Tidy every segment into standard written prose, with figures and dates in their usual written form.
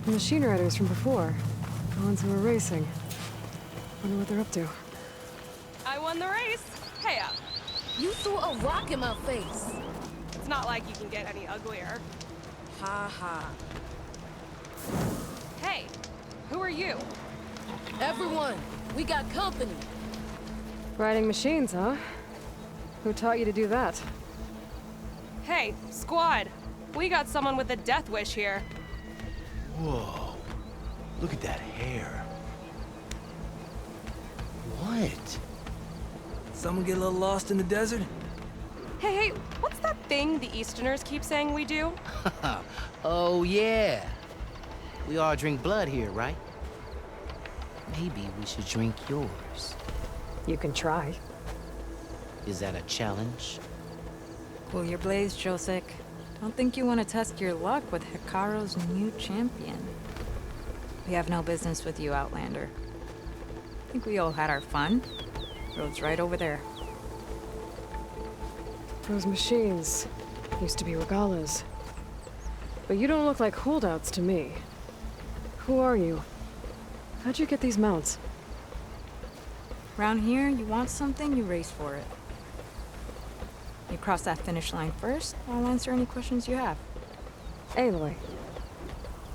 The machine riders from before. The ones who were racing. Wonder what they're up to. I won the race. Hey up. You threw a rock in my face. It's not like you can get any uglier. Ha ha. Hey, who are you? Everyone, we got company. Riding machines, huh? Who taught you to do that? Hey, squad. We got someone with a death wish here. Whoa. Look at that hair. What? Someone get a little lost in the desert? Hey, what's that thing the Easterners keep saying we do? Oh, yeah. We all drink blood here, right? Maybe we should drink yours. You can try. Is that a challenge? Cool your blaze, Josek. Don't think you want to test your luck with Hikaru's new champion. We have no business with you, Outlander. I think we all had our fun. Road's right over there. Those machines used to be regalas. But you don't look like holdouts to me. Who are you? How'd you get these mounts? Around here, you want something, you race for it. You cross that finish line first, I'll answer any questions you have. Aloy,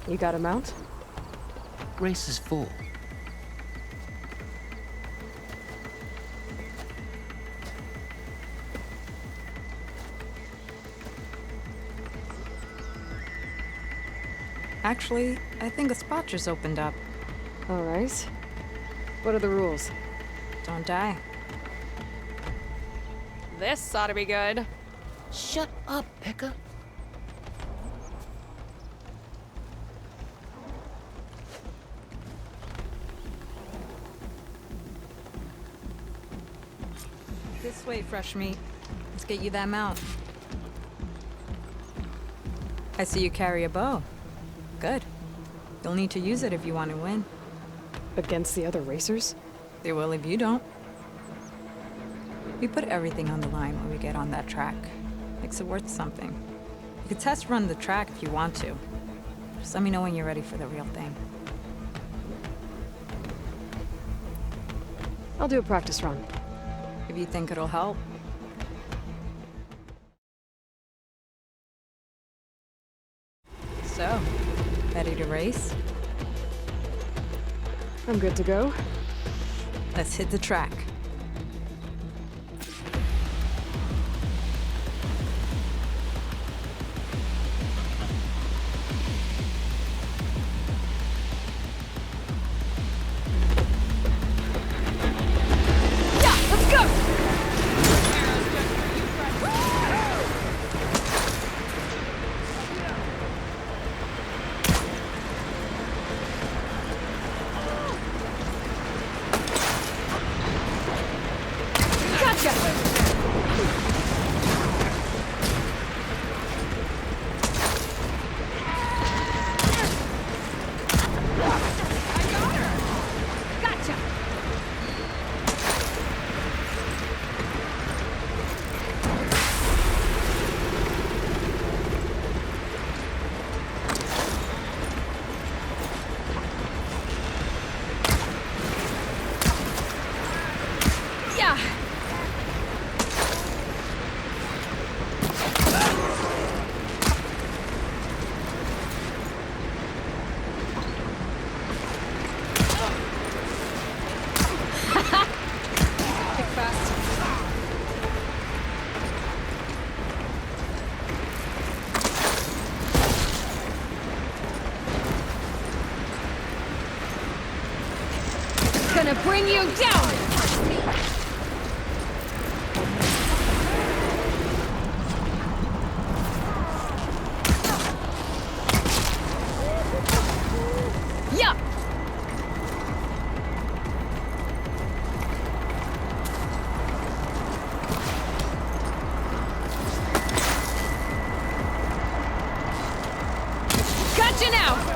you got a mount? Race is full. Actually, I think a spot just opened up. All right. What are the rules? Don't die. This ought to be good. Shut up, Pekka. This way, fresh meat. Let's get you that mount. I see you carry a bow. Good. You'll need to use it if you want to win. Against the other racers? They will if you don't. We put everything on the line when we get on that track. Makes it worth something. You could test run the track if you want to. Just let me know when you're ready for the real thing. I'll do a practice run. If you think it'll help. So, ready to race? I'm good to go. Let's hit the track. Gonna bring you down! Yeah! Gotcha now!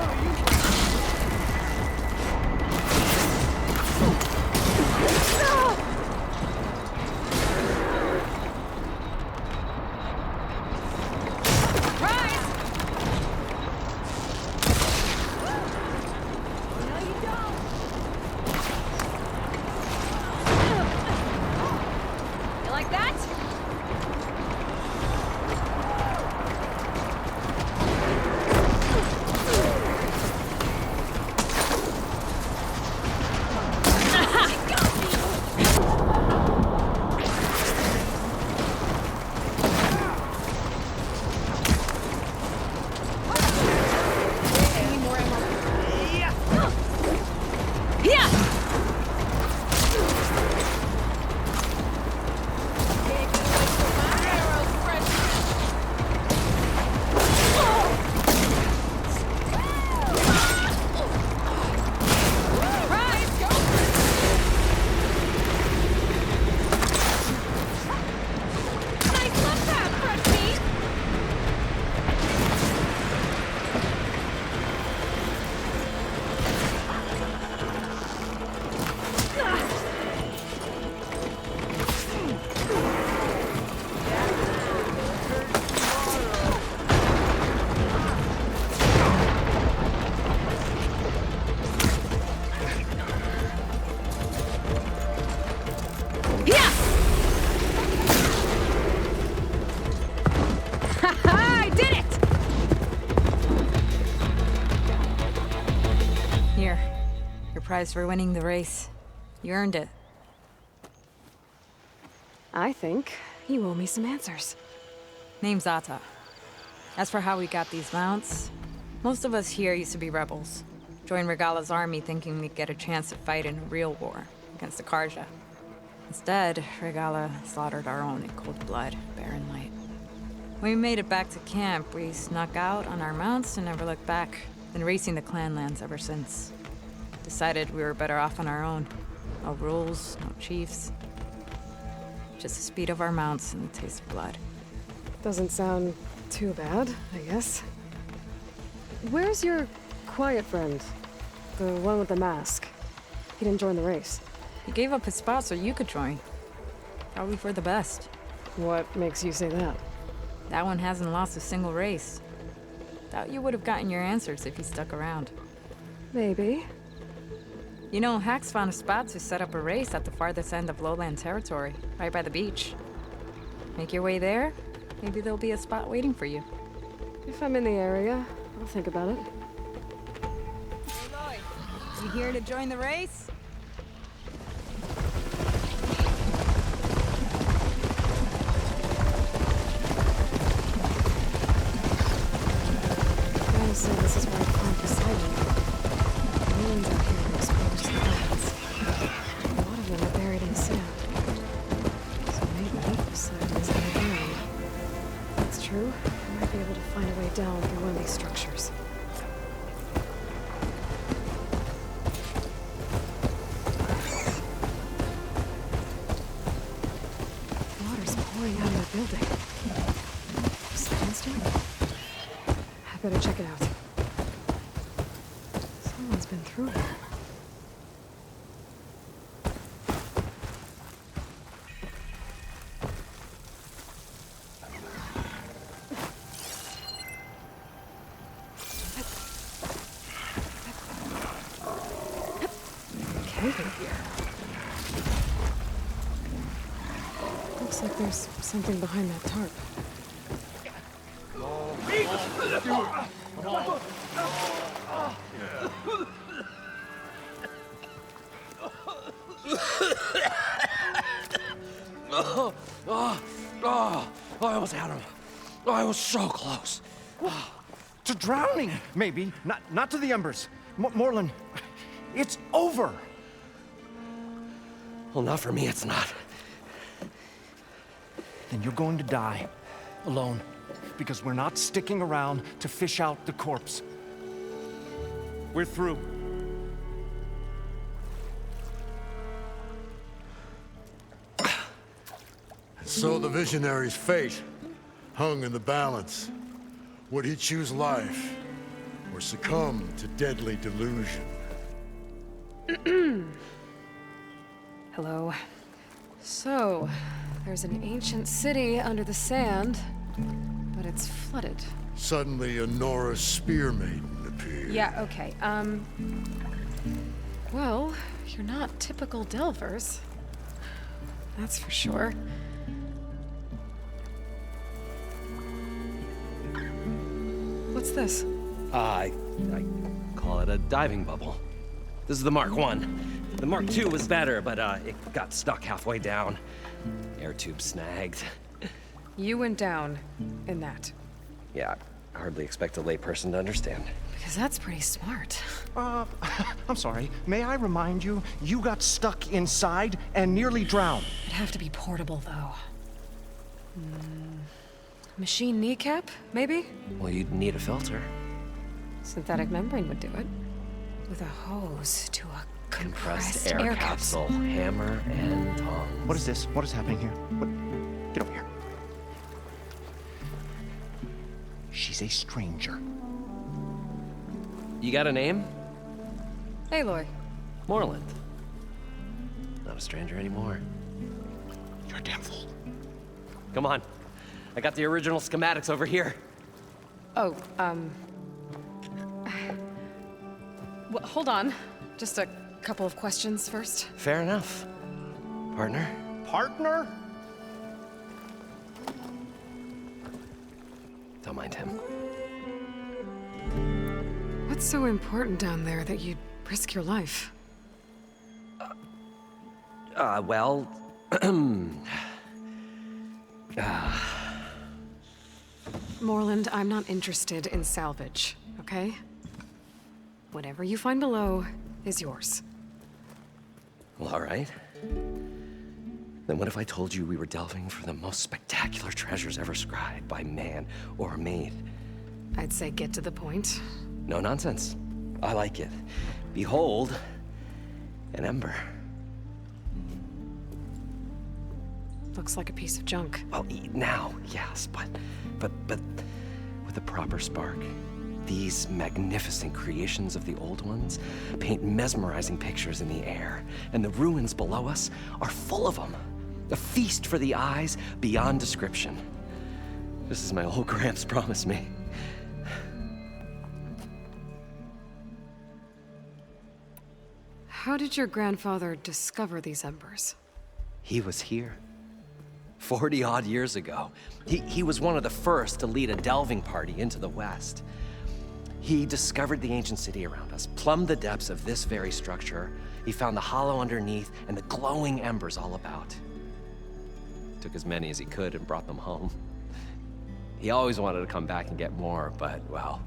prize for winning the race. You earned it. I think you owe me some answers. Name's Ata. As for how we got these mounts, most of us here used to be rebels. Joined Regala's army thinking we'd get a chance to fight in a real war against the Karja. Instead, Regala slaughtered our own in cold blood, barren light. When we made it back to camp, we snuck out on our mounts and never looked back. Been racing the clan lands ever since. Decided we were better off on our own. No rules, no chiefs. Just the speed of our mounts and the taste of blood. Doesn't sound too bad, I guess. Where's your quiet friend? The one with the mask. He didn't join the race. He gave up his spot so you could join. Probably for the best. What makes you say that? That one hasn't lost a single race. Doubt you would have gotten your answers if you stuck around. Maybe. You know, Hax found a spot to set up a race at the farthest end of lowland territory, right by the beach. Make your way there, maybe there'll be a spot waiting for you. If I'm in the area, I'll think about it. Aloy, you here to join the race? So this is where I found Poseidon. Millions out here are exposed to the lands. A lot of them are buried in sand. So maybe Poseidon's underground. If that's true, I might be able to find a way down through one of these structures. Water's pouring out of the building. Poseidon's doing it. I better check it out. Someone's been through here. Camping here. Looks like there's something behind that tarp. I almost had him. I was so close. To drowning, maybe. Not to the embers. Morlin, it's over. Well, not for me, it's not. Then you're going to die. Alone. Because we're not sticking around to fish out the corpse. We're through. So the visionary's fate hung in the balance. Would he choose life or succumb to deadly delusion? Hello. So, there's an ancient city under the sand, but it's flooded. Suddenly, a Nora spear maiden appeared. Yeah, okay. Well, you're not typical Delvers. That's for sure. What's this? I call it a diving bubble. This is the Mark 1. The Mark 2 was better, but it got stuck halfway down. Air tube snagged. You went down in that. Yeah, I hardly expect a layperson to understand. Because that's pretty smart. I'm sorry. May I remind you, you got stuck inside and nearly drowned. It'd have to be portable, though. Machine kneecap, maybe? Well, you'd need a filter. Synthetic membrane would do it. With a hose to a compressed Air capsule. capsule, hammer and tongs. What is this? What is happening here? Get over here. She's a stranger. You got a name? Aloy. Moreland. Not a stranger anymore. You're a damn fool. Come on. I got the original schematics over here. Oh, well, hold on. Just a couple of questions first. Fair enough. Partner? Partner? Don't mind him. What's so important down there that you'd risk your life? Well... Moreland, I'm not interested in salvage, okay? Whatever you find below is yours. Well, all right. Then what if I told you we were delving for the most spectacular treasures ever scribed by man or maid? I'd say get to the point. No nonsense. I like it. Behold, an ember. Looks like a piece of junk. Well, now, yes, but with a proper spark. These magnificent creations of the old ones paint mesmerizing pictures in the air, and the ruins below us are full of them. A feast for the eyes beyond description. Just as my old Gramps promised me. How did your grandfather discover these embers? He was here. 40-odd years ago. He was one of the first to lead a delving party into the West. He discovered the ancient city around us, plumbed the depths of this very structure. He found the hollow underneath and the glowing embers all about. Took as many as he could and brought them home. He always wanted to come back and get more, but, well,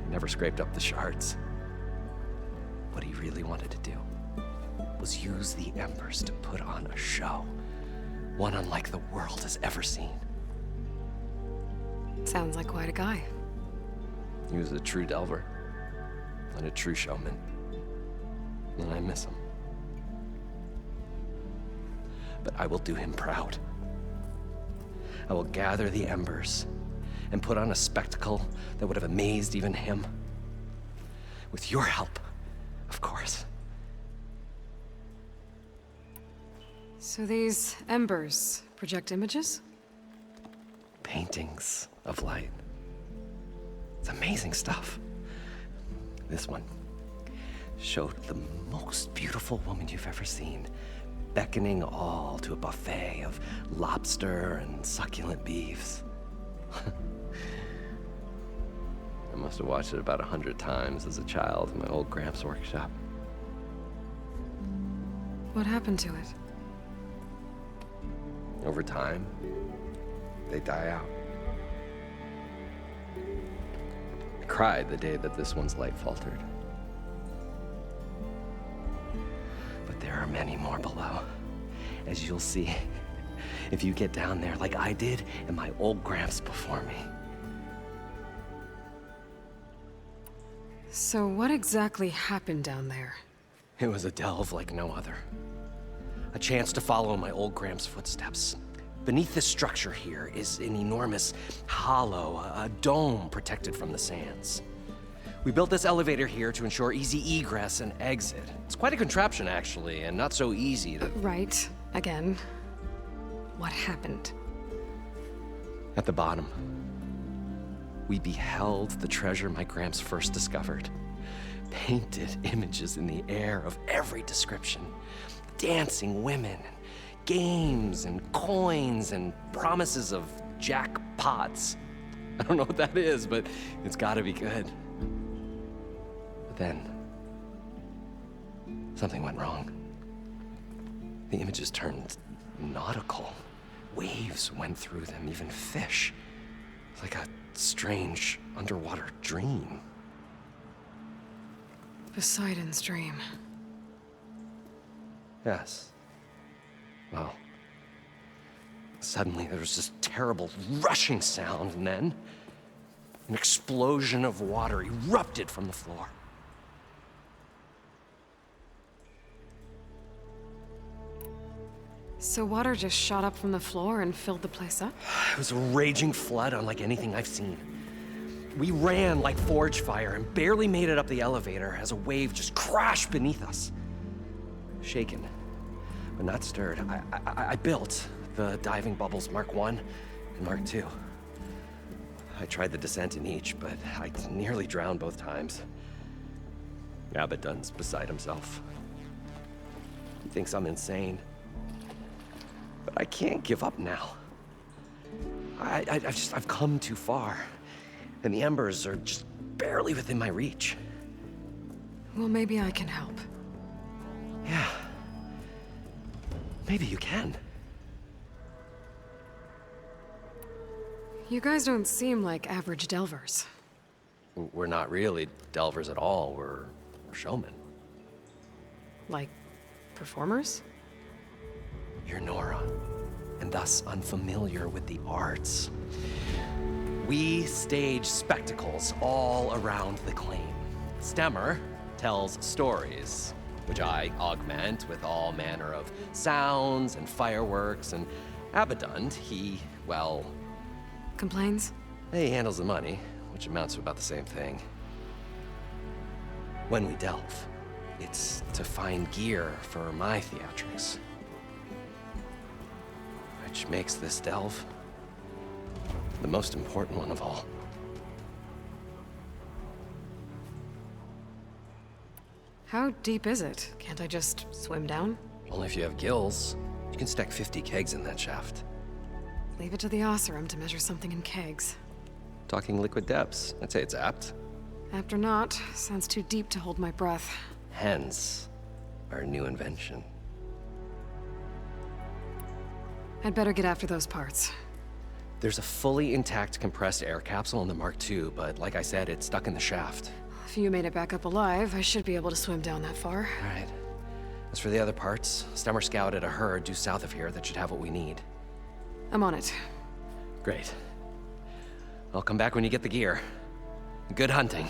never scraped up the shards. What he really wanted to do was use the embers to put on a show. One unlike the world has ever seen. Sounds like quite a guy. He was a true delver and a true showman. And I miss him. But I will do him proud. I will gather the embers and put on a spectacle that would have amazed even him. With your help, of course. So these embers project images? Paintings of light. It's amazing stuff. This one showed the most beautiful woman you've ever seen, beckoning all to a buffet of lobster and succulent beefs. I must have watched it about 100 times as a child in my old Gramps' workshop. What happened to it? Over time, they die out. I cried the day that this one's light faltered. But there are many more below, as you'll see if you get down there like I did and my old Gramps before me. So what exactly happened down there? It was a delve like no other. A chance to follow in my old Gramps' footsteps. Beneath this structure here is an enormous hollow, a dome protected from the sands. We built this elevator here to ensure easy egress and exit. It's quite a contraption, actually, and not so easy to... Right. Again. What happened? At the bottom, we beheld the treasure my Gramps first discovered. Painted images in the air of every description. Dancing women, games and coins and promises of jackpots. I don't know what that is, but it's gotta be good. But then, something went wrong. The images turned nautical. Waves went through them, even fish. It's like a strange underwater dream. Poseidon's dream. Yes. Well, suddenly there was this terrible rushing sound, and then an explosion of water erupted from the floor. So water just shot up from the floor and filled the place up? It was a raging flood unlike anything I've seen. We ran like forge fire and barely made it up the elevator as a wave just crashed beneath us. Shaken, but not stirred, I built the diving bubbles Mark 1 and Mark 2. I tried the descent in each, but I nearly drowned both times. Abaddon's beside himself. He thinks I'm insane. But I can't give up now. I've come too far. And the embers are just barely within my reach. Well, maybe I can help. Yeah. Maybe you can. You guys don't seem like average delvers. We're not really delvers at all. We're showmen. Like, performers? You're Nora, and thus unfamiliar with the arts. We stage spectacles all around the claim. Stemmer tells stories, which I augment with all manner of sounds and fireworks, and Abaddon, he, well... Complains? He handles the money, which amounts to about the same thing. When we delve, it's to find gear for my theatrics. Which makes this delve the most important one of all. How deep is it? Can't I just swim down? Only if you have gills. You can stack 50 kegs in that shaft. Leave it to the Oseram to measure something in kegs. Talking liquid depths, I'd say it's apt. Apt or not, sounds too deep to hold my breath. Hence, our new invention. I'd better get after those parts. There's a fully intact compressed air capsule in the Mark II, but like I said, it's stuck in the shaft. If you made it back up alive, I should be able to swim down that far. All right. As for the other parts, Stemmer scouted a herd due south of here that should have what we need. I'm on it. Great. I'll come back when you get the gear. Good hunting.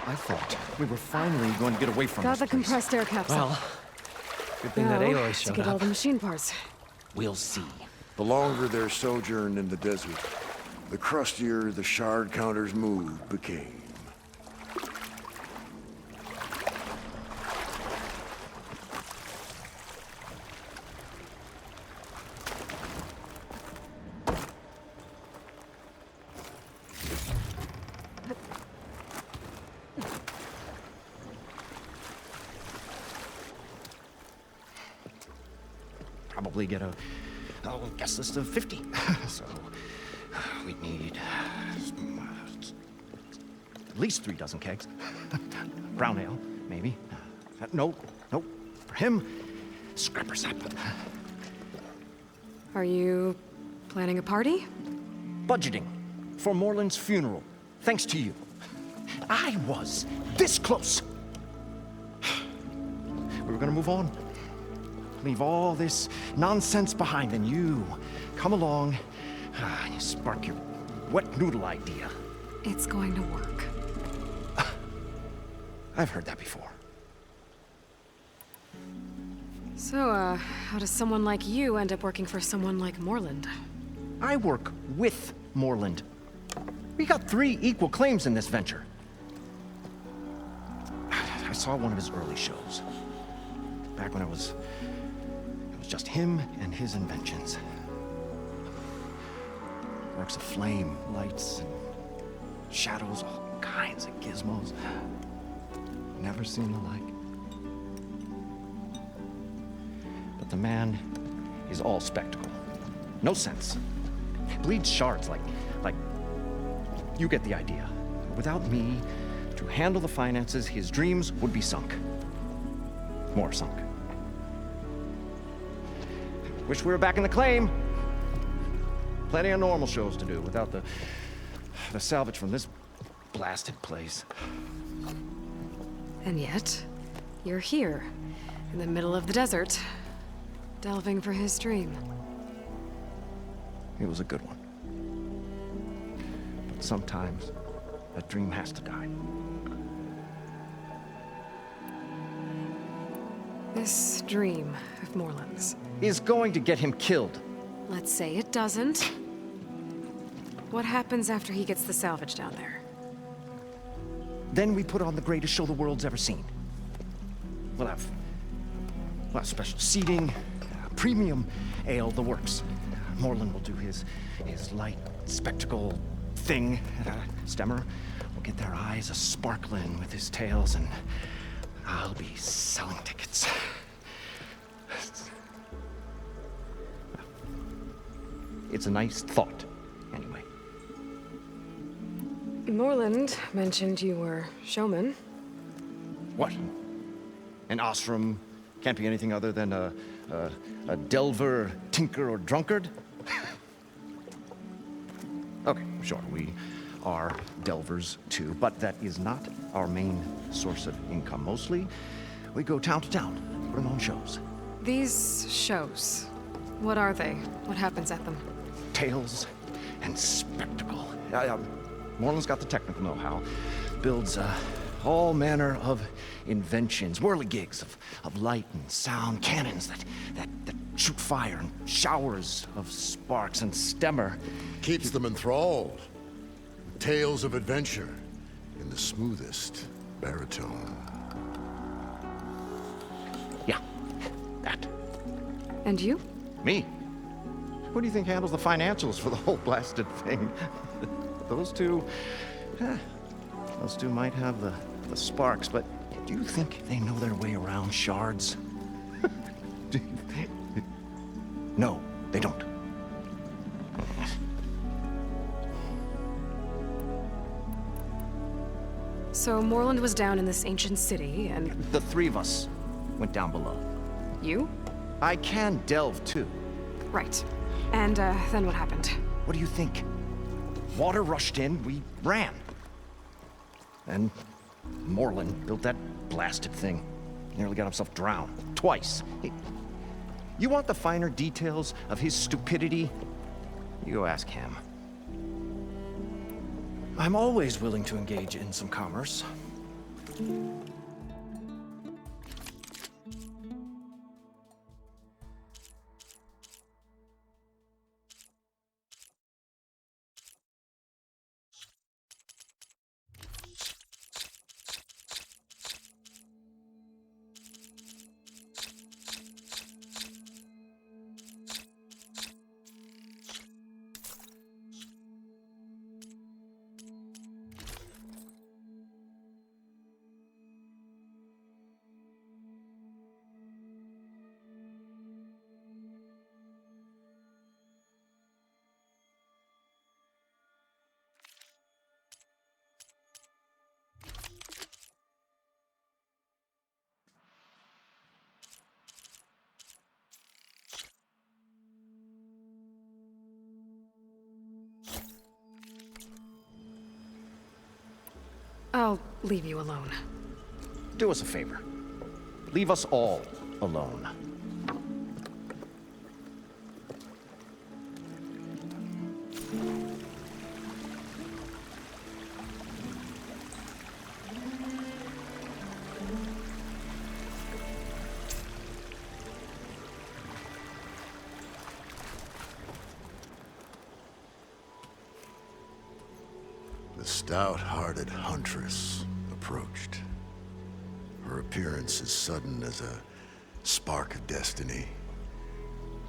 I thought we were finally going to get away from Got this the place. compressed air capsule. Well, good thing that Now, Aloy to showed get all up. the machine parts. We'll see. The longer their sojourn in the desert, the crustier the shard counter's mood became. Probably get a guest list of 50. So we'd need at least 3 dozen kegs. Brown ale, maybe. No. For him, scrapper sap. Are you planning a party? Budgeting for Moreland's funeral, thanks to you. I was this close. We were gonna move on. Leave all this nonsense behind, and you come along and you spark your wet noodle idea. It's going to work. I've heard that before. So, how does someone like you end up working for someone like Moreland? I work with Moreland. We got 3 equal claims in this venture. I saw one of his early shows. Back when it was just him and his inventions. Works of flame, lights, and shadows, all kinds of gizmos. Never seen the like. But the man is all spectacle. No sense. Bleeds shards like you get the idea. Without me to handle the finances, his dreams would be sunk. More sunk. Wish we were back in the claim. Plenty of normal shows to do without the salvage from this blasted place. And yet, you're here, in the middle of the desert, delving for his dream. It was a good one. But sometimes, that dream has to die. This dream of Moreland's. Is going to get him killed. let's say it doesn't. What happens after he gets the salvage down there? Then we put on the greatest show the world's ever seen. We'll have special seating, premium ale, the works. Moreland will do his light spectacle thing. Stemmer will get their eyes a-sparkling with his tales, and I'll be selling tickets. It's a nice thought, anyway. Moreland mentioned you were showman. What? An Osram can't be anything other than a delver, tinker, or drunkard? Okay, sure, we are delvers too, but that is not our main source of income. Mostly, we go town to town, putting on shows. These shows, what are they? What happens at them? Tales and spectacle. Moreland's got the technical know-how. Builds all manner of inventions, whirligigs of light and sound, cannons that shoot fire, and showers of sparks, and Stemmer Keeps them enthralled. Tales of adventure in the smoothest baritone. Yeah, that. And you? Me? Who do you think handles the financials for the whole blasted thing? Those two might have the sparks, but do you think they know their way around shards? No, they don't. So Moreland was down in this ancient city, and The three of us went down below. you? I can delve too. Right. And then what happened? What do you think? Water rushed in, we ran. And Moreland built that blasted thing. Nearly got himself drowned. Twice. You want the finer details of his stupidity? You go ask him. I'm always willing to engage in some commerce. I'll leave you alone. Do us a favor. Leave us all alone. The stout-hearted huntress approached. Her appearance as sudden as a spark of destiny,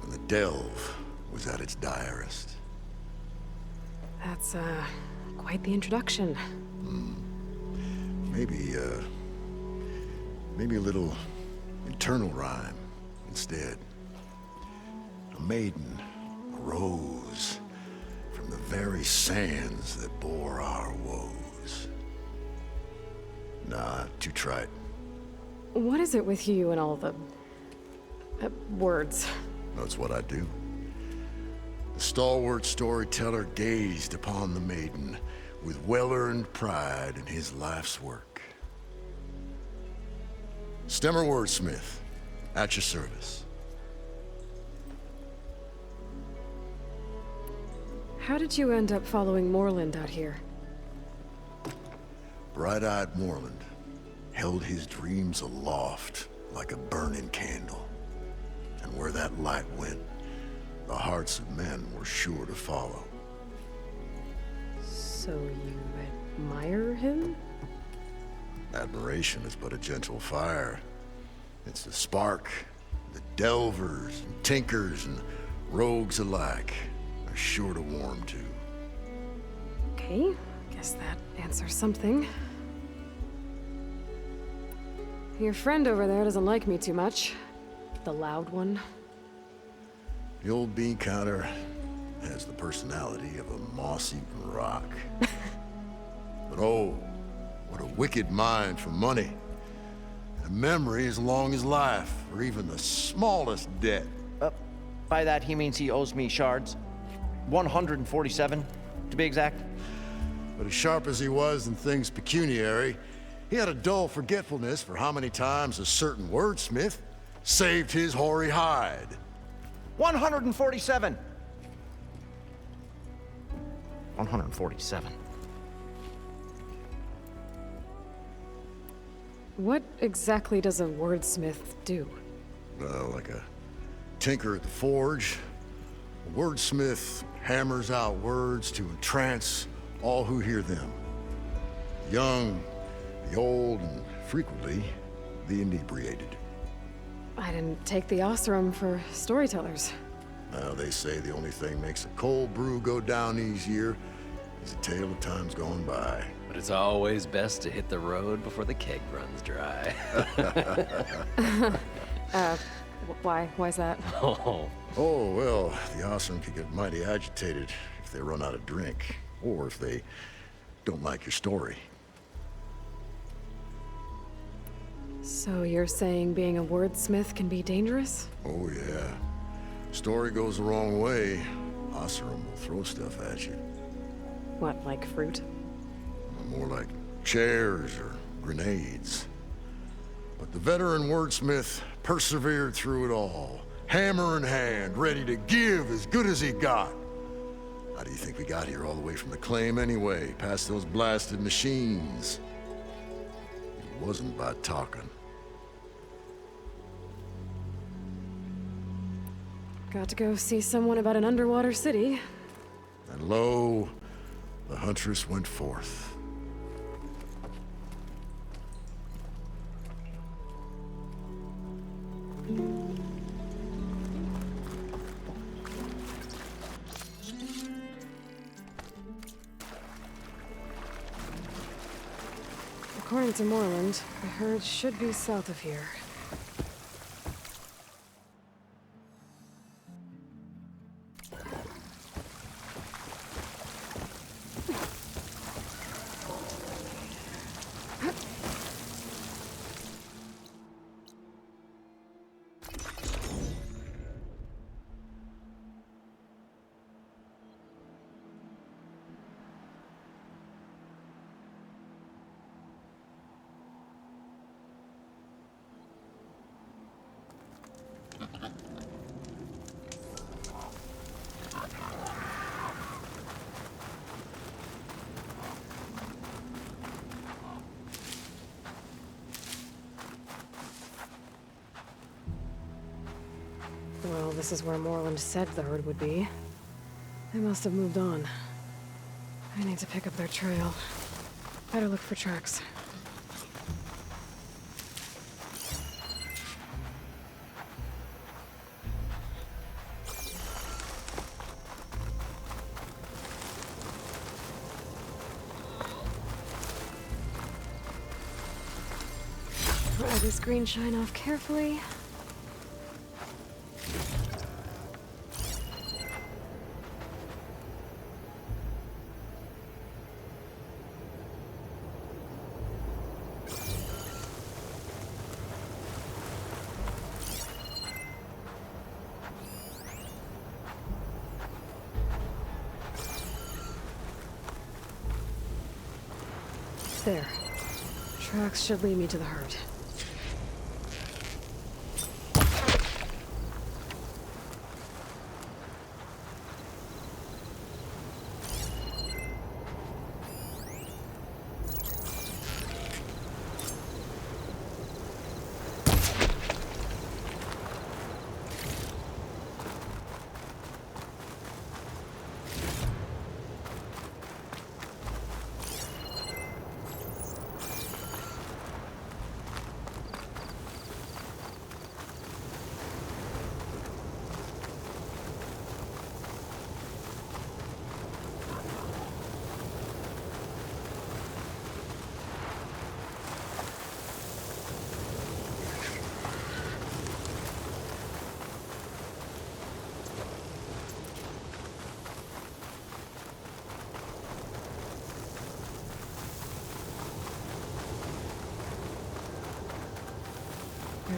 when the delve was at its direst. That's, quite the introduction. Maybe a little internal rhyme instead. A maiden arose from the very sands that bore our woes. Nah, too trite. What is it with you and all the... words? That's what I do. The stalwart storyteller gazed upon the maiden with well-earned pride in his life's work. Stemmer wordsmith, at your service. How did you end up following Moreland out here? Bright-eyed Moreland held his dreams aloft like a burning candle. And where that light went, the hearts of men were sure to follow. So you admire him? Admiration is but a gentle fire. It's the spark the delvers and tinkers and rogues alike are sure to warm to. Okay, guess that answers something. Your friend over there doesn't like me too much. The loud one. The old bean counter has the personality of a moss-eaten rock. But oh, what a wicked mind for money. And a memory as long as life, or even the smallest debt. By that, he means he owes me shards. 147, to be exact. But as sharp as he was in things pecuniary, he had a dull forgetfulness for how many times a certain wordsmith saved his hoary hide. 147. 147. What exactly does a wordsmith do? Like a tinker at the forge, a wordsmith hammers out words to entrance all who hear them. The young, the old, and frequently the inebriated. I didn't take the Osram for storytellers. They say the only thing makes a cold brew go down easier is a tale of times gone by. But it's always best to hit the road before the keg runs dry. Why's that? Oh, well, the Osram can get mighty agitated if they run out of drink, or if they don't like your story. So you're saying being a wordsmith can be dangerous? Oh, yeah. Story goes the wrong way, Osram will throw stuff at you. What, like fruit? More like chairs or grenades. But the veteran wordsmith persevered through it all, hammer in hand, ready to give as good as he got. How do you think we got here all the way from the claim anyway, past those blasted machines? It wasn't by talking. Got to go see someone about an underwater city. And lo, the huntress went forth. According to Moreland, the herd should be south of here. Well, this is where Moreland said the herd would be. They must have moved on. I need to pick up their trail. Better look for tracks. Pry this green shine off carefully. There. Tracks should lead me to the herd.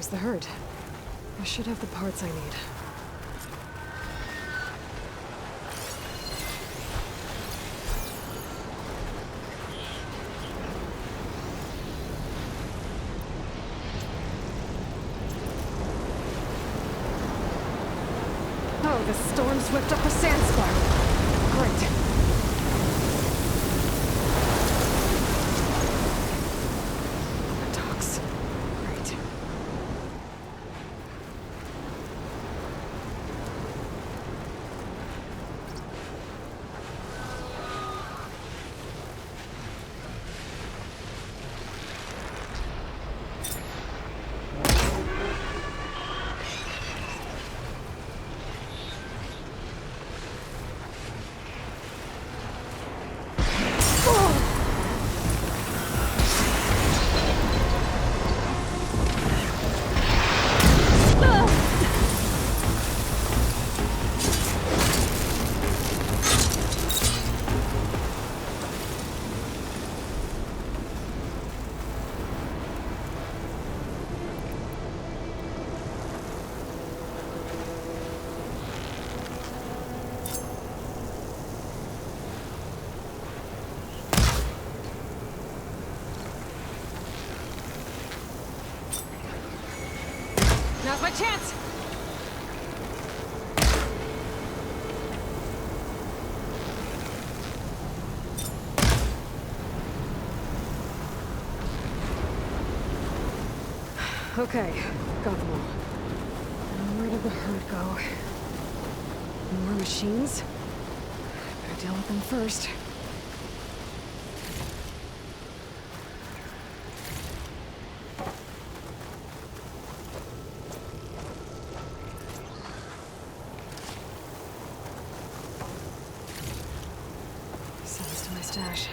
There's the herd. I should have the parts I need. Oh, the storm's whipped up a sand spiral. Great. The docks. Great. Now's my chance! Okay, got them all. And where did the herd go? More machines? Better deal with them first. Send this to my stash.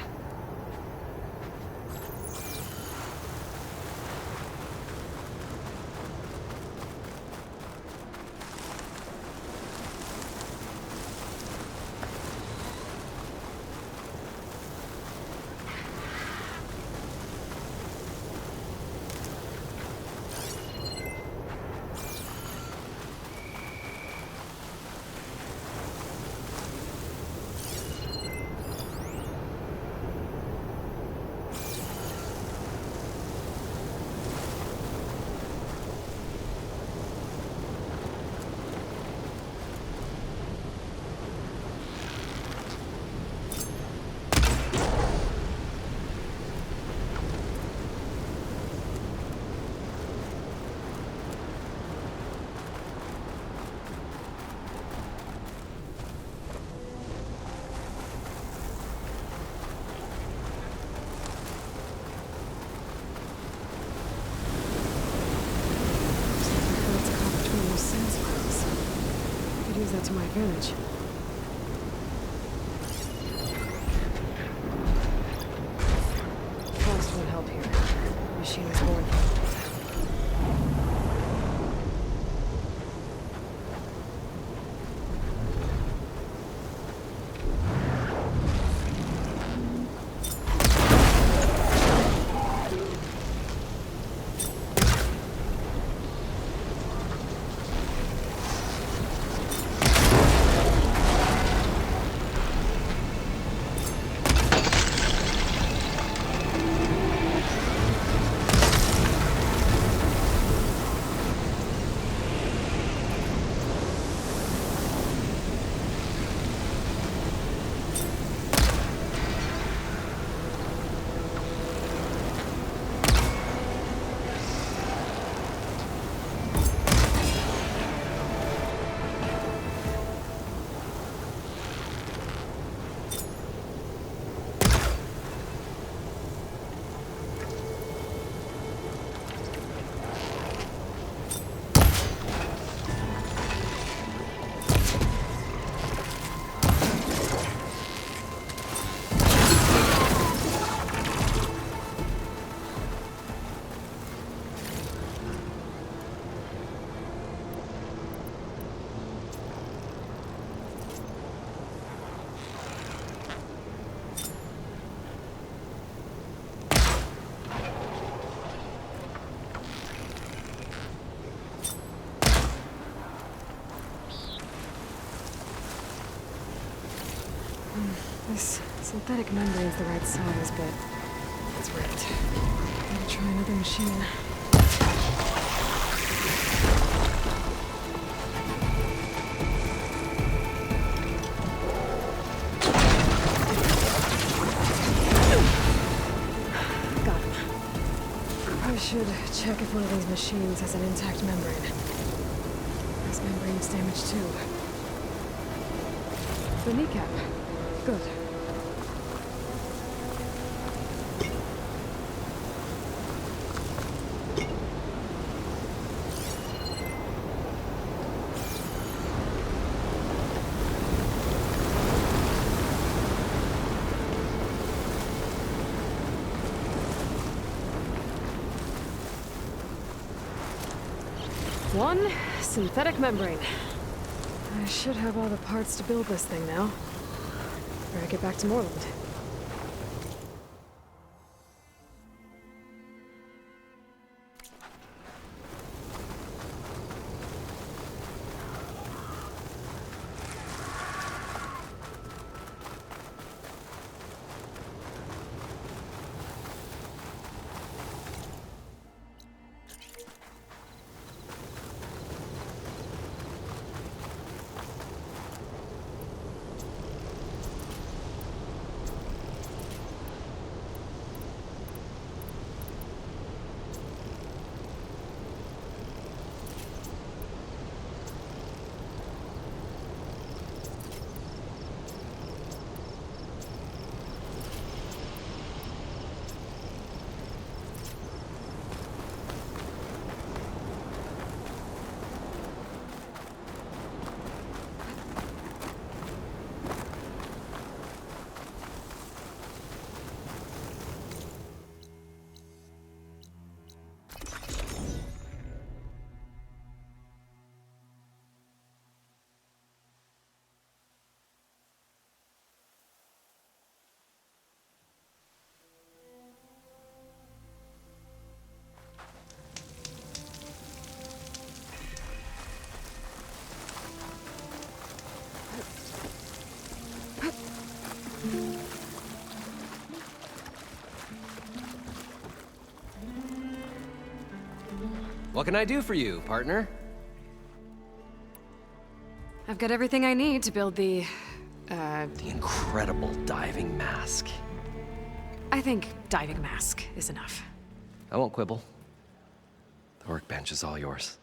Use that to my advantage. Frost won't help here. The machine was born here. This synthetic membrane's the right size, but it's ripped. Gotta try another machine. Got him. I should check if one of these machines has an intact membrane. This membrane's damaged too. The kneecap. Good. One synthetic membrane. I should have all the parts to build this thing now. Better get back to Moreland. What can I do for you, partner? I've got everything I need to build the incredible diving mask. I think diving mask is enough. I won't quibble. The workbench is all yours.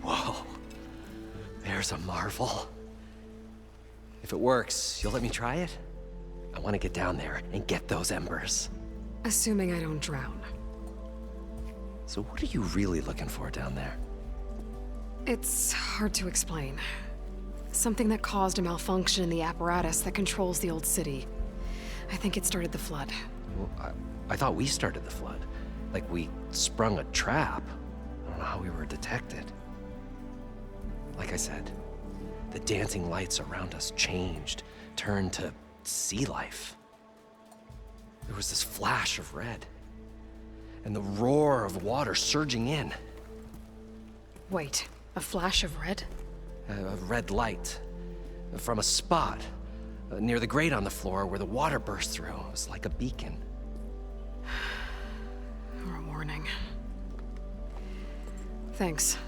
Whoa, there's a marvel. If it works, you'll let me try it? I want to get down there and get those embers. Assuming I don't drown. So what are you really looking for down there? It's hard to explain. Something that caused a malfunction in the apparatus that controls the old city. I think it started the flood. Well, I thought we started the flood. Like we sprung a trap. I don't know how we were detected. Like I said, the dancing lights around us changed, turned to sea life. There was this flash of red, and the roar of water surging in. Wait, a flash of red? A red light from a spot near the grate on the floor where the water burst through. It was like a beacon. Or a warning. Thanks.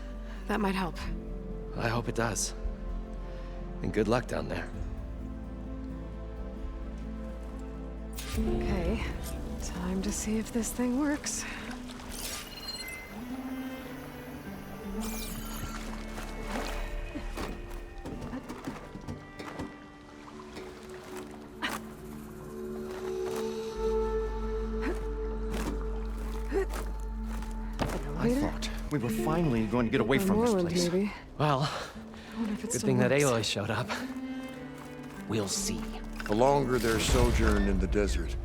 That might help. I hope it does. And good luck down there. Okay. Time to see if this thing works. I thought we were finally going to get away from this Moreland, place. maybe. Well, I wonder if it good still thing that works. Aloy showed up. We'll see. The longer their sojourn in the desert,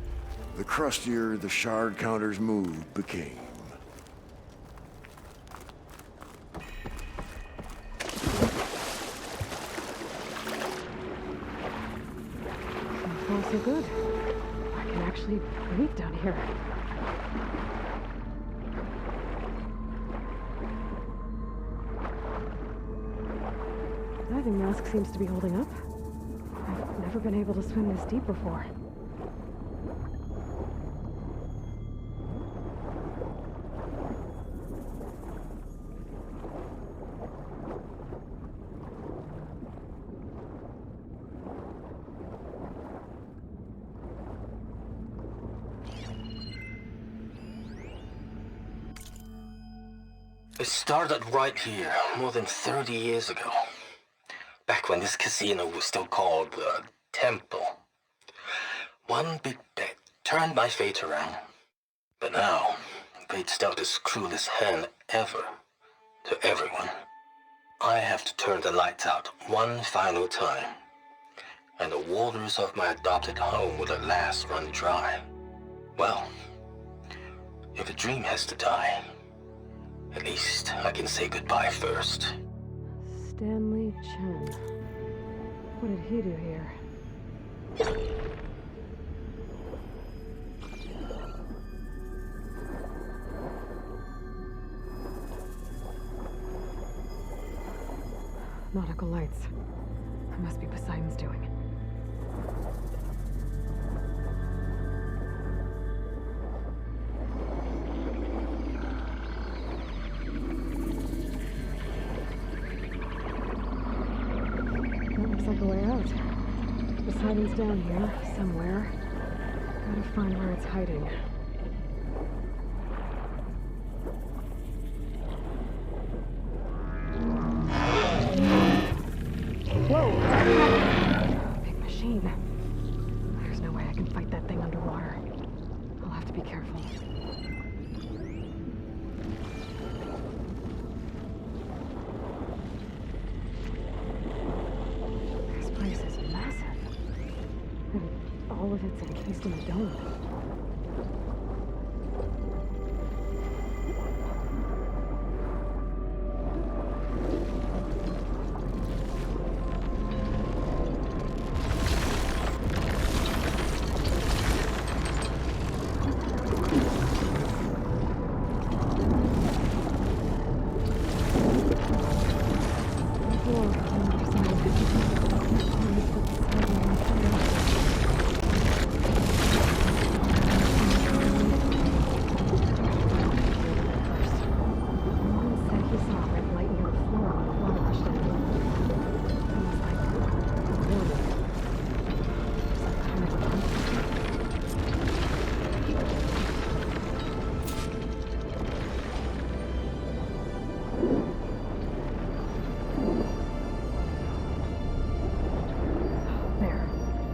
the crustier the shard counter's mood became. So far, so good. I can actually breathe down here. Diving mask seems to be holding up. I've never been able to swim this deep before. It started right here, more than 30 years ago. Back when this casino was still called the Temple. One big bet turned my fate around. But now, fate's dealt its cruelest hand ever to everyone. I have to turn the lights out one final time. And the waters of my adopted home will at last run dry. Well, if a dream has to die, at least I can say goodbye first. Stanley Chen. What did he do here? Nautical lights. It must be Poseidon's doing. That looks like a way out. Poseidon's down here, somewhere. Gotta find where it's hiding. Whoa! Big machine. There's no way I can fight that thing underwater. I'll have to be careful. This place is massive. And all of it's encased in a dome.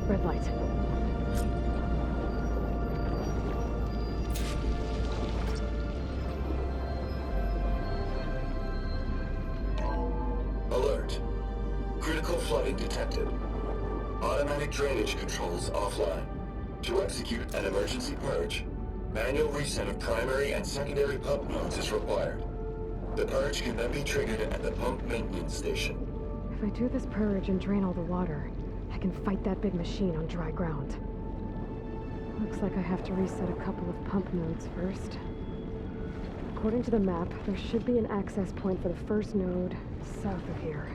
Red light. Alert. Critical flooding detected. Automatic drainage controls offline. To execute an emergency purge, manual reset of primary and secondary pump nodes is required. The purge can then be triggered at the pump maintenance station. If I do this purge and drain all the water, I can fight that big machine on dry ground. Looks like I have to reset a couple of pump nodes first. According to the map, there should be an access point for the first node south of here.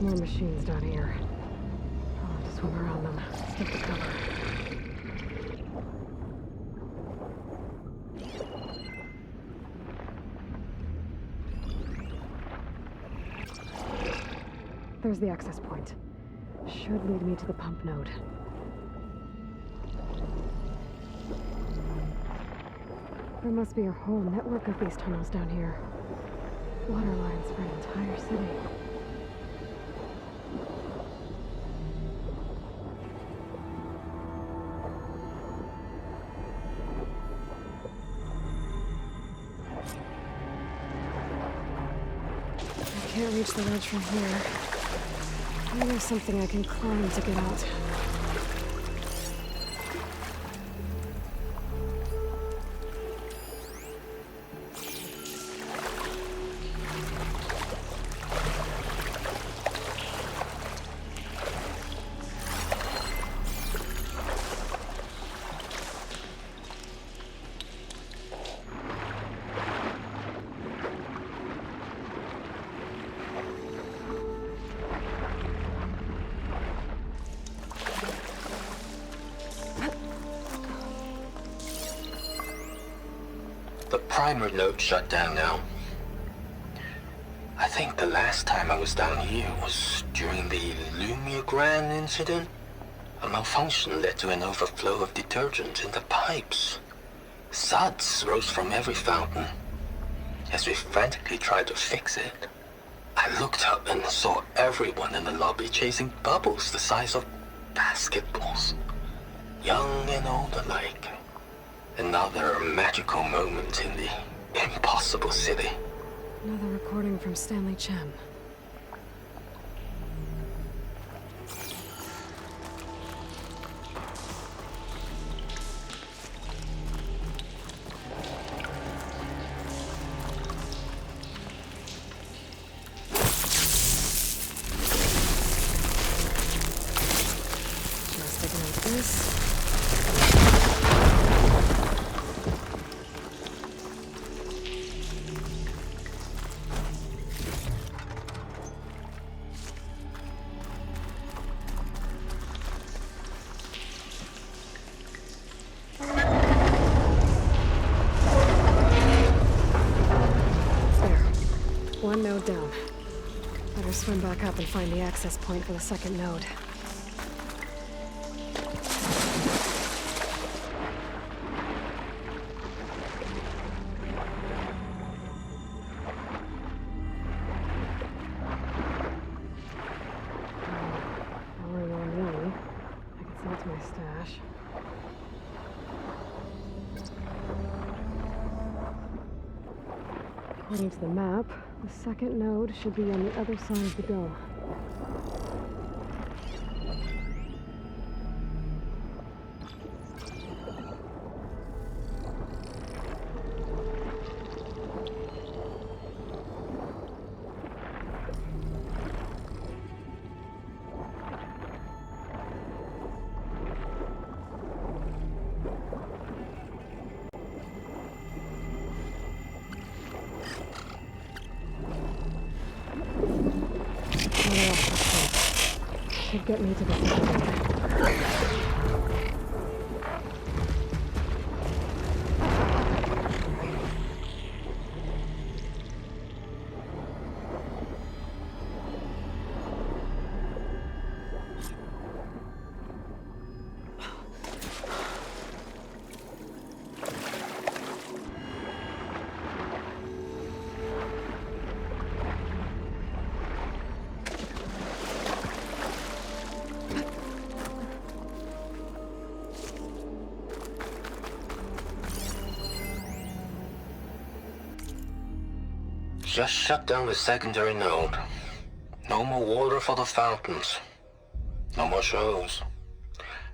More machines down here. I'll have to swim around them. Stick to cover. There's the access point. Should lead me to the pump node. There must be a whole network of these tunnels down here. Water lines for an entire city. I can't reach the ledge from here. Maybe there's something I can climb to get out. The primer node shut down now. I think the last time I was down here was during the Lumia incident. A malfunction led to an overflow of detergent in the pipes. Suds rose from every fountain. As we frantically tried to fix it, I looked up and saw everyone in the lobby chasing bubbles the size of basketballs. Young and old alike. Another magical moment in the impossible city. Another recording from Stanley Chen. Just ignore this. One node down. Better swim back up and find the access point for the second node. Don't worry on me. I can sell to my stash. According to the map, the second node should be on the other side of the dome. Should get me to the second node. Just shut down the secondary node. No more water for the fountains. No more shows.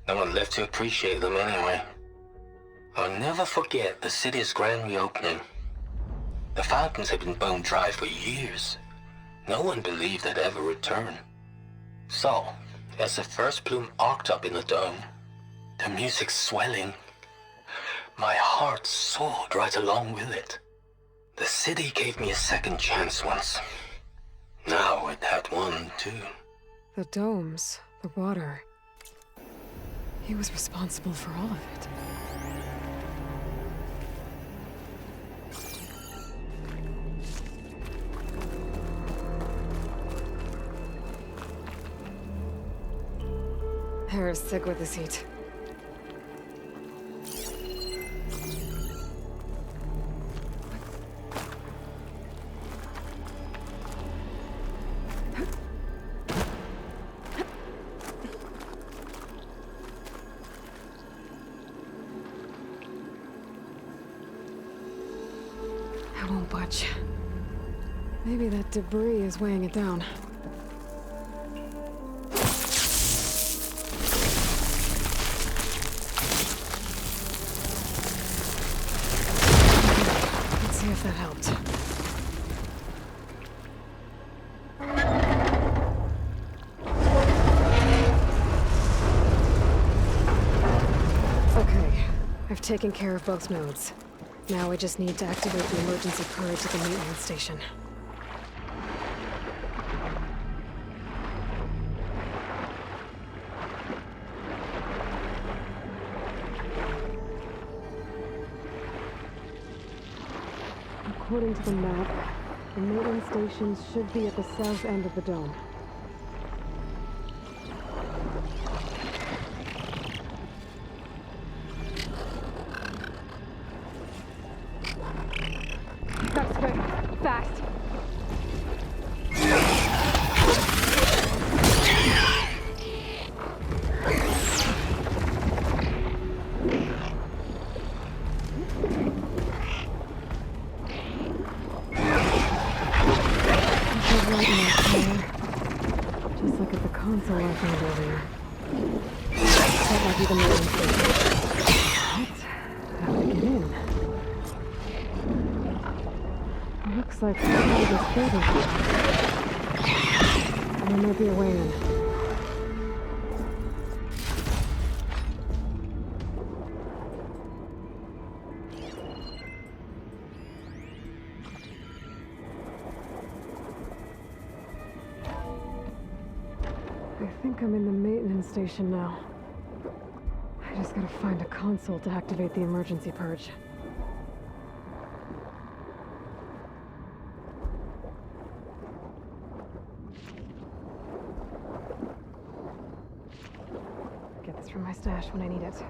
No one left to appreciate them anyway. I'll never forget the city's grand reopening. The fountains had been bone dry for years. No one believed they'd ever return. So, as the first plume arced up in the dome, the music swelling, my heart soared right along with it. The city gave me a second chance once. Now it had one, too. The domes, the water. He was responsible for all of it. Harris, sick with this heat. I won't budge. Maybe that debris is weighing it down. Let's see if that helped. Okay, I've taken care of both nodes. Now I just need to activate the emergency purge at the maintenance station. According to the map, the maintenance stations should be at the south end of the dome. Gotta swing. Fast. Just look at the console I found earlier. That might be the main station. Let's have to get in. Looks like part of this building. There might be a way in. I think I'm in the maintenance station now. I just gotta find a console to activate the emergency purge. Get this from my stash when I need it.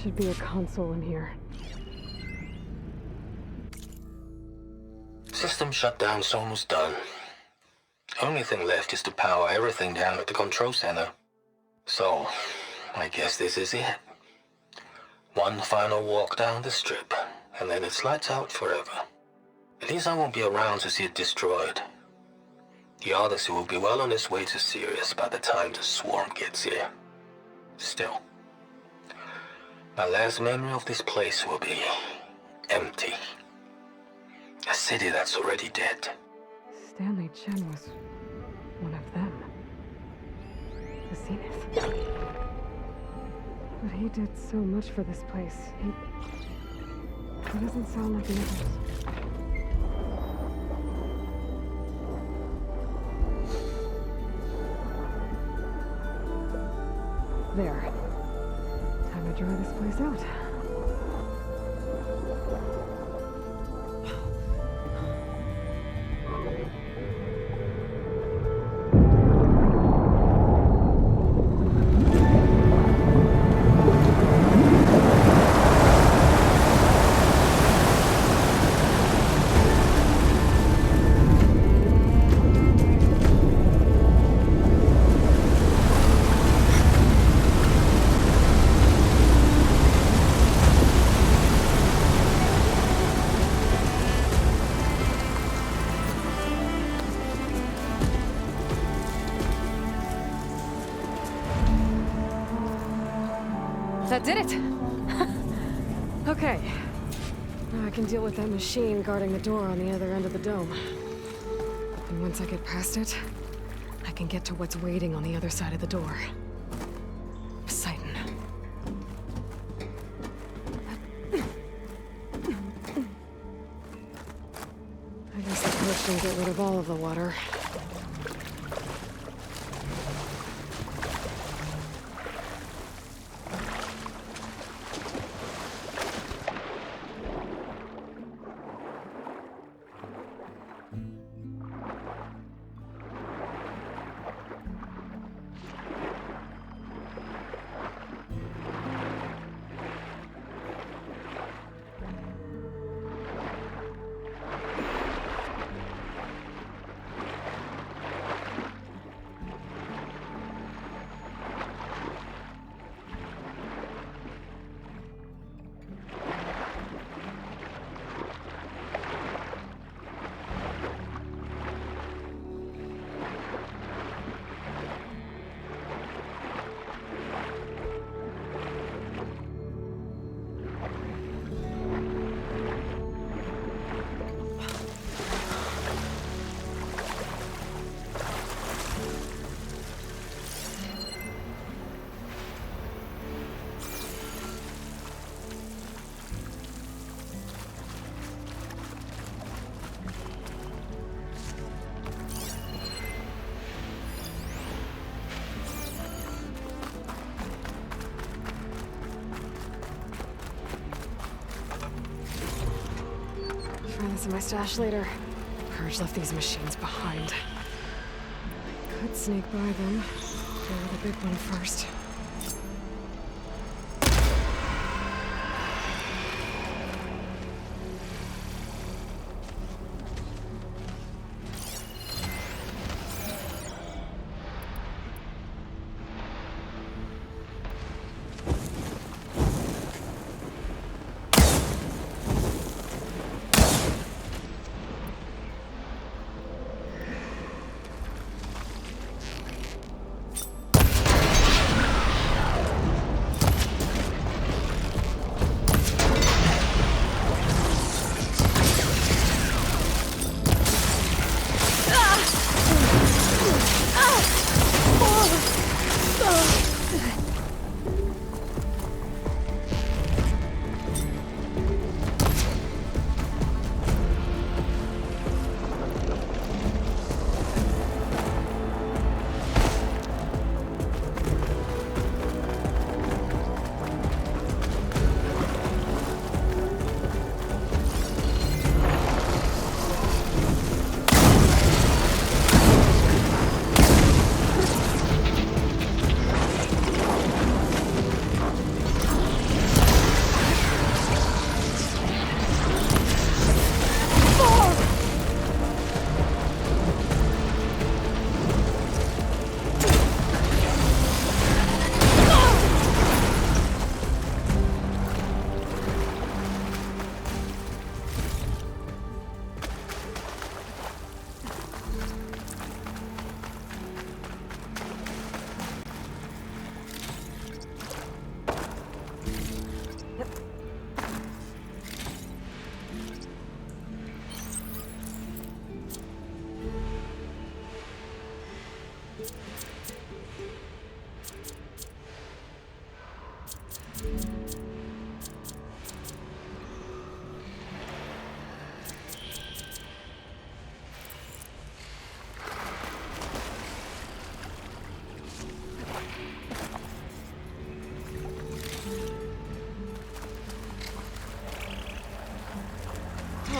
Should be a console in here. System shutdown's almost done. Only thing left is to power everything down at the control center. So, I guess this is it. One final walk down the strip, and then it's lights out forever. At least I won't be around to see it destroyed. The Odyssey will be well on its way to Sirius by the time the swarm gets here. Still, my last memory of this place will be empty. A city that's already dead. Stanley Chen was one of them. The Zenith. did so much for this place. He doesn't sound like the others. There. Time to dry this place out. That did it! Okay. Now I can deal with that machine guarding the door on the other end of the dome. And once I get past it, I can get to what's waiting on the other side of the door. Poseidon. I guess the purge didn't get rid of all of the water. Find this in my stash later. Purge left these machines behind. I could sneak by them. Deal with the big one first.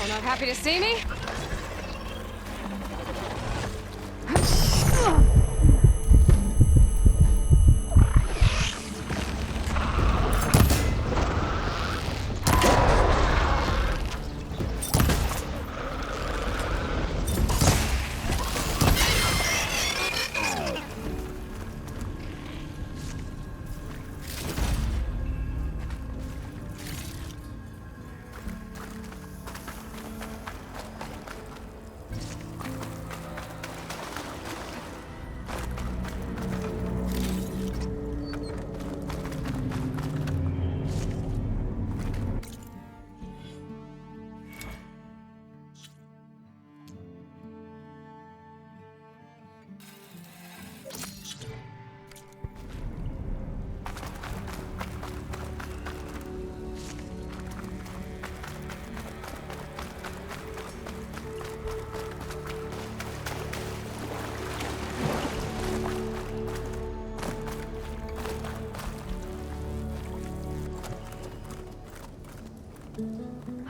Oh, not happy to see me?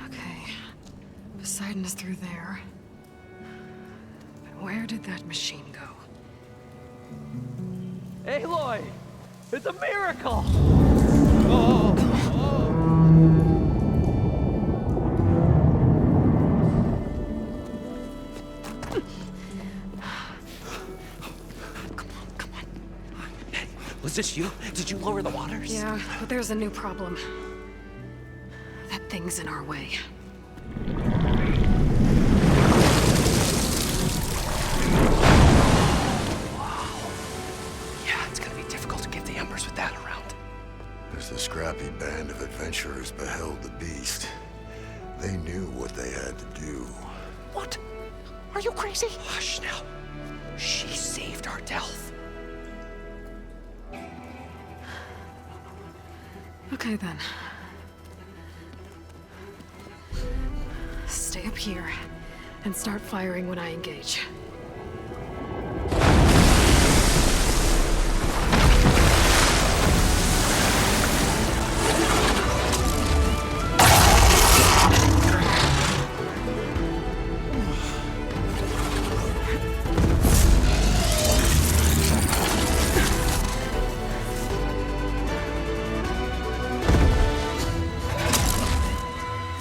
Okay. Poseidon is through there. But where did that machine go? Aloy! It's a miracle! Was this you? Did you lower the waters? Yeah, but there's a new problem. That thing's in our way. Yeah, it's gonna be difficult to get the embers with that around. As the scrappy band of adventurers beheld the beast, they knew what they had to do. What? Are you crazy? Hush now. She saved our Delph. Okay then. Stay up here and start firing when I engage.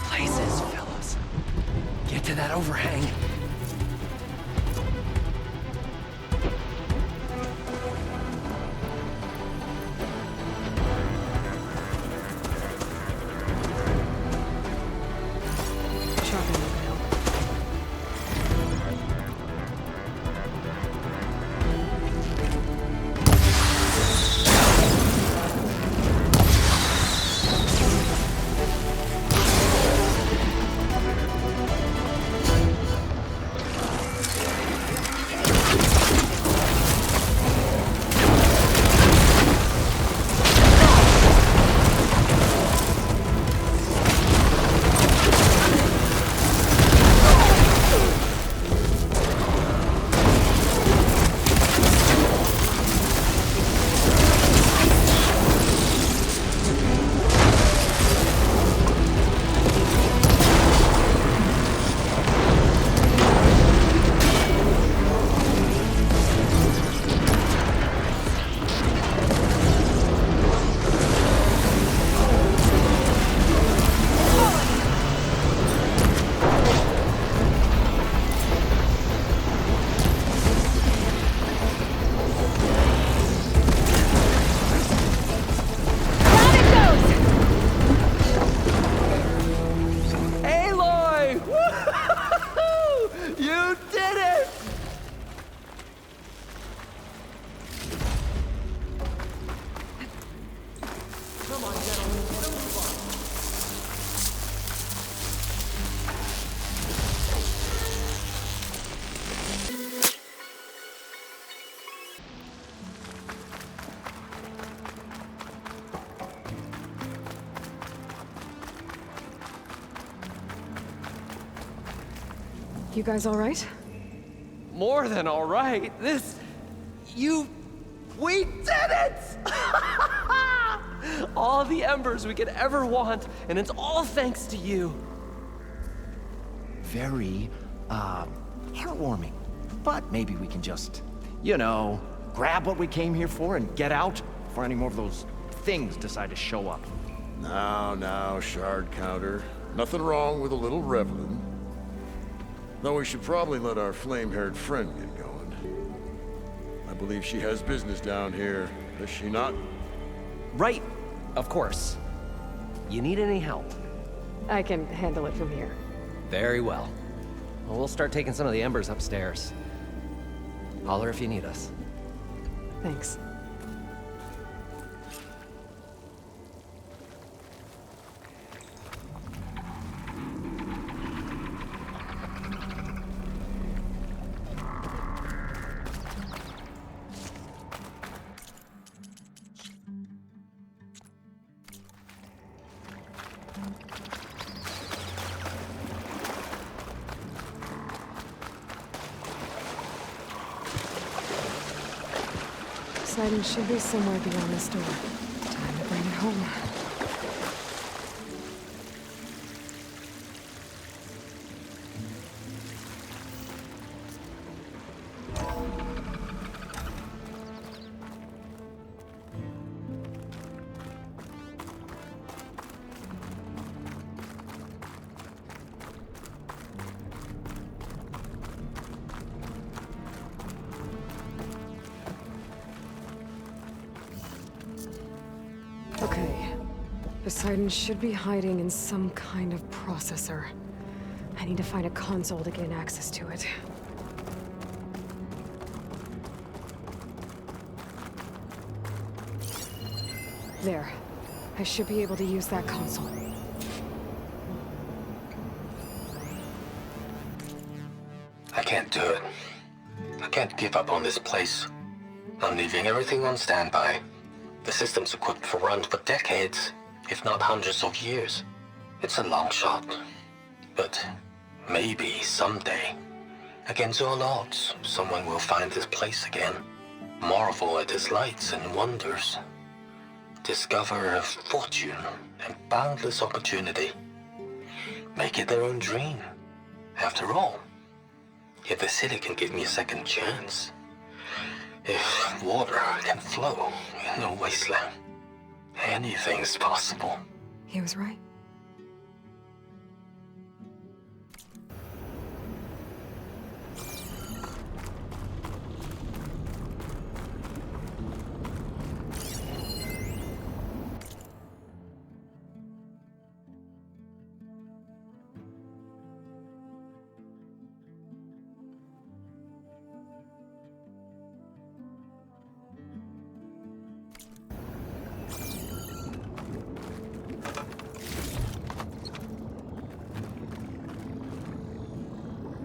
Places, fellas. Get to that overhang. Shotgun will help. Aloy! Woo-hoo-hoo-hoo! You did it! Come on, gentlemen. Don't move on. You guys all right? More than all right. We did it! All the embers we could ever want, and it's all thanks to you. very, heartwarming. But maybe we can just, you know, grab what we came here for and get out before any more of those things decide to show up. Now, shard counter. Nothing wrong with a little reveling. Though we should probably let our flame-haired friend get going. I believe she has business down here, does she not? Right, of course. You need any help? I can handle it from here. Very well. Well, we'll start taking some of the embers upstairs. Holler if you need us. Thanks. Poseidon should be somewhere beyond this door. Time to bring it home. Okay. Poseidon should be hiding in some kind of processor. I need to find a console to gain access to it. There. I should be able to use that console. I can't do it. I can't give up on this place. I'm leaving everything on standby. The system's equipped for runs for decades, if not hundreds of years. It's a long shot. But maybe someday, against all odds, someone will find this place again. Marvel at its lights and wonders. Discover a fortune and boundless opportunity. Make it their own dream. After all, if the city can give me a second chance, if water can flow in a wasteland, anything's possible. He was right.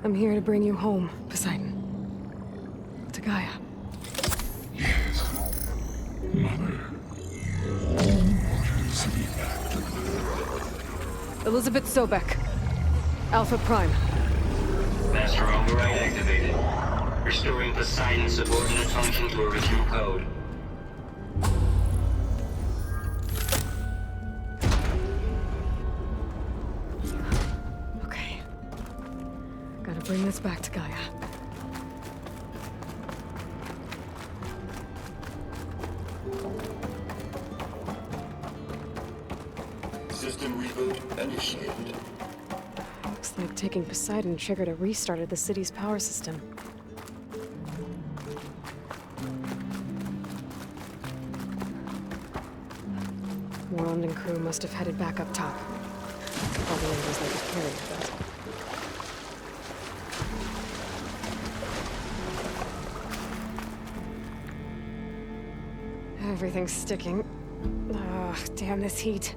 I'm here to bring you home, Poseidon. To Gaia. Yes. Mother. All waters lead back to Elizabeth Sobek. Alpha Prime. Master override activated. Restoring Poseidon's subordinate function to original code. Okay. Gotta bring this back to Gaia. System reboot initiated. Looks like taking Poseidon triggered a restart of the city's power system. Warland and crew must have headed back up top. All the angles they could carry, but... Everything's sticking. Ugh, damn this heat.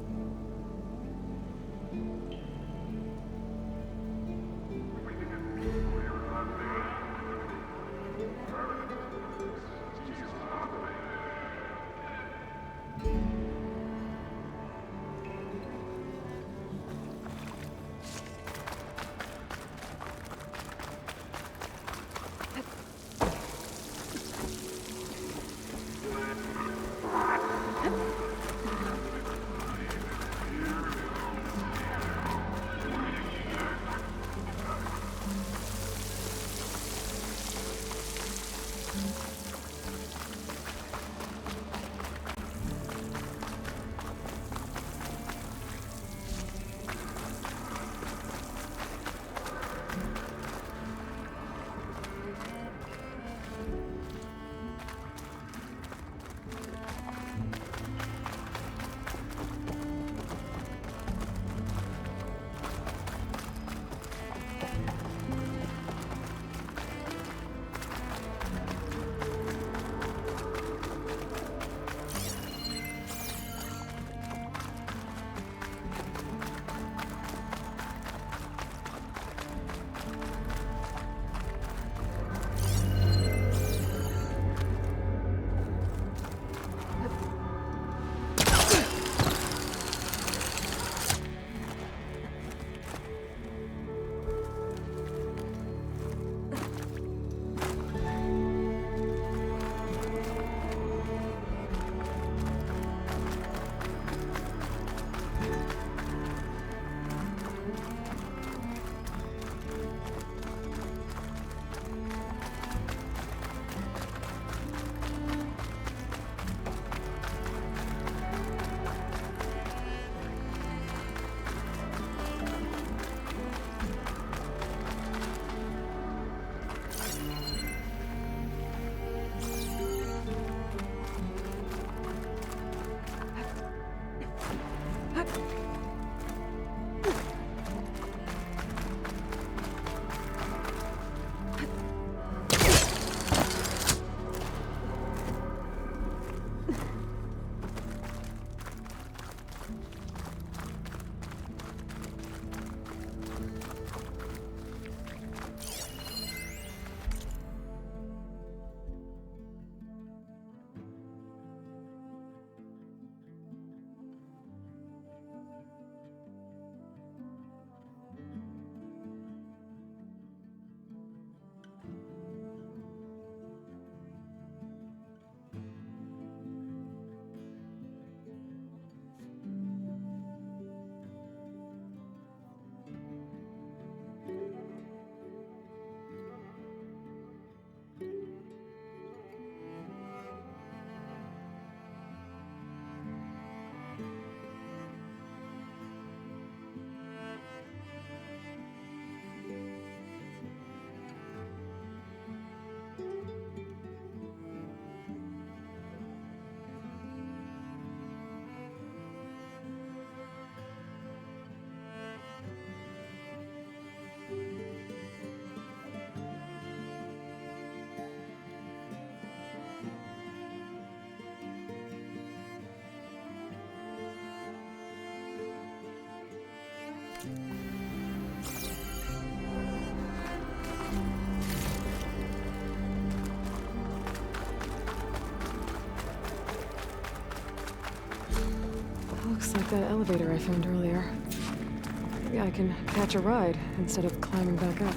that elevator I found earlier. Maybe I can catch a ride instead of climbing back up.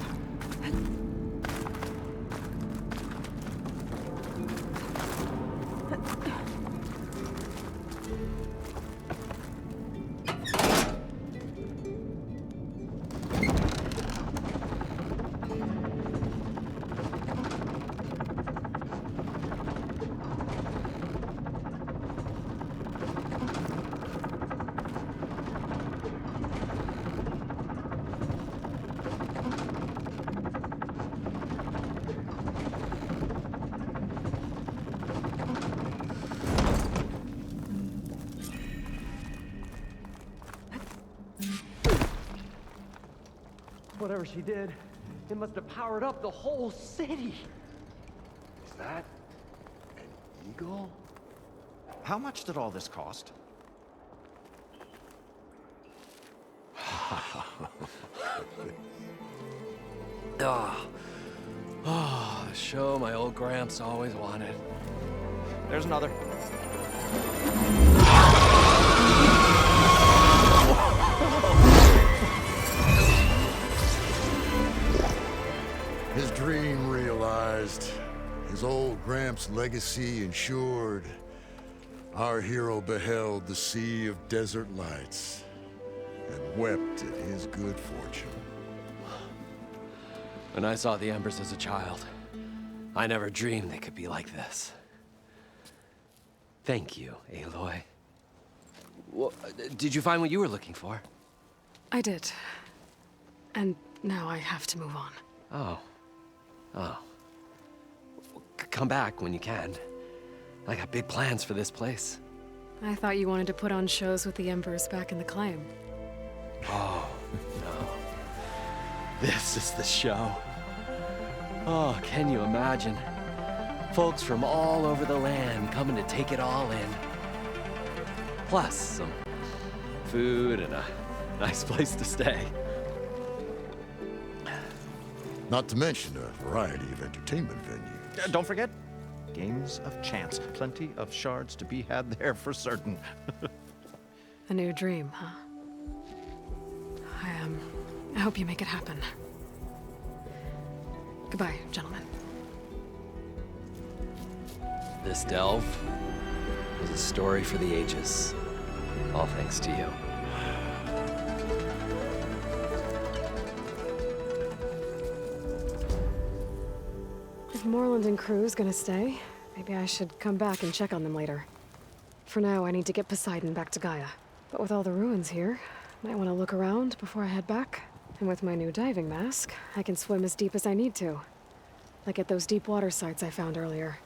Whatever she did, it must have powered up the whole city. Is that an eagle? How much did all this cost? Oh, the show my old Gramps always wanted. There's another. His dream realized, his old Gramps' legacy ensured. Our hero beheld the sea of desert lights and wept at his good fortune. When I saw the embers as a child, I never dreamed they could be like this. Thank you, Aloy. Well, did you find what you were looking for? I did. And now I have to move on. Oh. Oh. Come back when you can. I got big plans for this place. I thought you wanted to put on shows with the Embers back in the claim. Oh, no. This is the show. Oh, can you imagine? Folks from all over the land coming to take it all in. Plus some food and a nice place to stay. Not to mention a variety of entertainment venues. Don't forget, games of chance. Plenty of shards to be had there for certain. A new dream, huh? I hope you make it happen. Goodbye, gentlemen. This delve is a story for the ages. All thanks to you. If Moreland and crew's gonna stay, maybe I should come back and check on them later. For now, I need to get Poseidon back to Gaia. But with all the ruins here, I might want to look around before I head back. And with my new diving mask, I can swim as deep as I need to. Like at those deep water sites I found earlier.